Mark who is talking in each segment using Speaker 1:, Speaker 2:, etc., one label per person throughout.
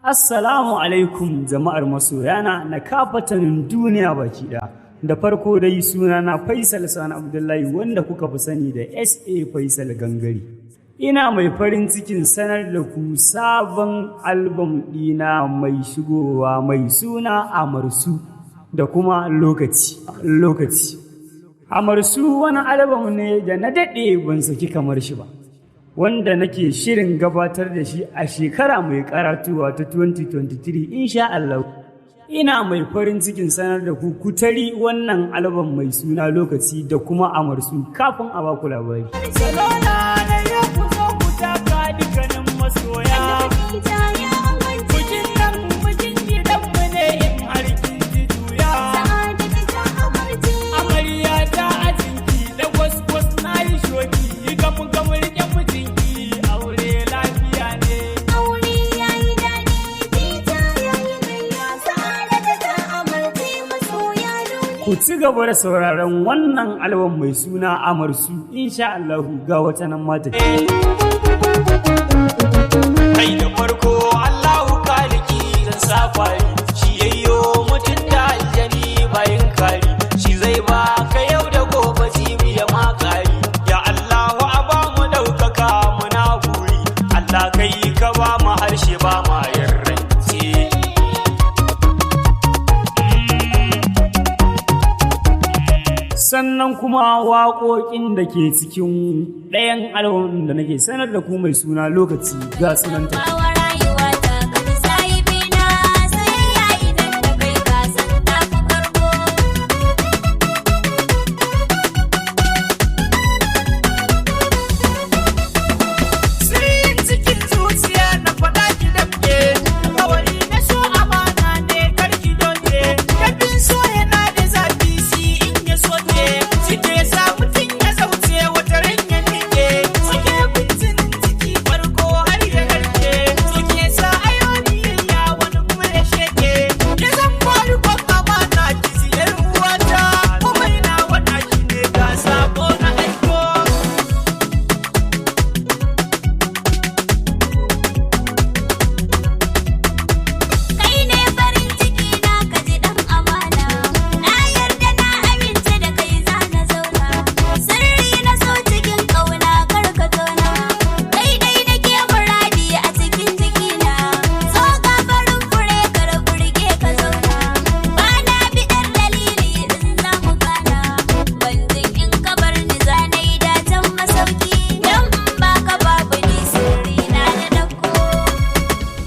Speaker 1: Assalamu alaikum jama'ar masoyana na kafatanin duniya baki ɗaya. Da farko dai sunana Faisal Sani Abdullahi wanda kuka fi sani da SA Faisal Gangare. Ina mai farin cikin sanar da ku sabon albam ɗina mai shigowa mai suna Amarsu da kuma Lokaci. Amarsu wani albam ne da na daɗe ban saki kamar shi ba, wanda nake shirin gabatar da shi a shekara mai karatuwa ta 2023 insha Allah. Ina mai farin cikin sanar da ku kutari wannan albam mai suna Lokaci da kuma Amarsu kafin a baku labari. Ku ci gaba da sauraron wannan albam mai suna Amarsu, insha Allah ga wata nan mata.
Speaker 2: Kai da farko Allahu kaliki zan safari, shi yayyo mutum da aljani bayan kari, shi zai ba ka yau da gobe jibi ya makari. Ya Allahu a ba mu ɗaukaka muna buri, Allah kai ka ba mu harshe ba ma yarrance.
Speaker 1: Sannan kuma waƙoƙin da ke cikin ɗayan albam da nake sanar da ku mai suna Lokaci ga sunanta.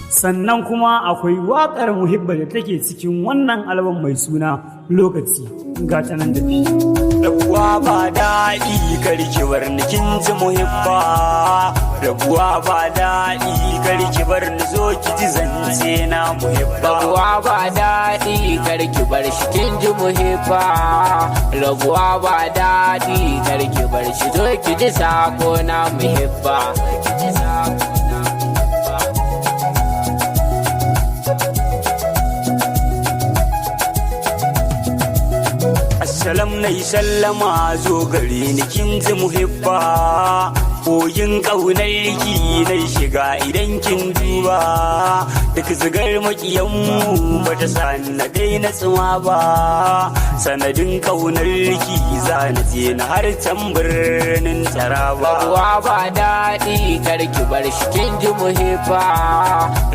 Speaker 1: Sannan kuma akwai waƙar Muhibba da take cikin wannan albam mai suna Lokaci ga ta nan tafi.
Speaker 2: Rabuwa ba daɗi karki bar ni kin ji Muhibba, rabuwa ba daɗi karki bar ni zo ki ji zance na Muhibba.
Speaker 3: Rabuwa ba daɗi karki bar shi kin ji Muhibba, rabuwa ba daɗi karki bar shi zo ki ji sako na Muhibba.
Speaker 2: Salam na yi sallama zo gare ni kin ji Muhibba, koyin ƙaunar ki na shiga idan kin duba, duk zigar makiyanmu ba ta sa na daina tsuma ba, sanadin ƙaunar ki za na je na har can birnin Taraba.
Speaker 3: Rabuwa ba daɗi karki bar shi kin ji Muhibba,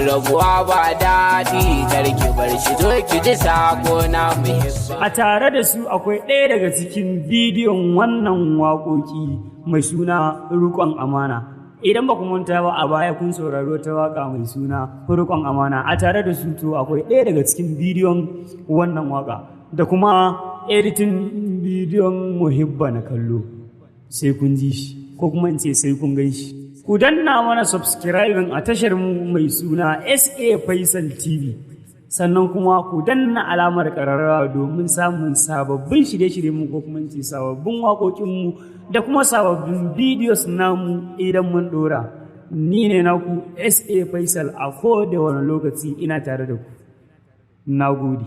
Speaker 3: rabuwa ba daɗi karki bar shi zo ki ji sako na Muhibba.
Speaker 1: A tare da su akwai ɗaya daga cikin bidiyon wannan waƙoƙi mai suna Riƙon Amana. Idan ba ku manta ba a baya kun sauraro ta waƙa mai suna Riƙon Amana. A tare da su to akwai ɗaya daga cikin bidiyon wannan waƙa da kuma editin bidiyon Muhibba na kallo. Sai kun ji shi ko kuma in ce sai kun gan shi. Ku danna mana subscribing a tashar mu mai suna SA Faisal TV. Sannan kuma ku danna alamar ƙararrawa domin samun sababbin shirye-shiryenmu ko kuma ce sababbin waƙoƙinmu da kuma sababbin bidiyos namu idan mun ɗora. Ni ne naku SA Faisal a kowane lokaci ina tare da ku. Na gode.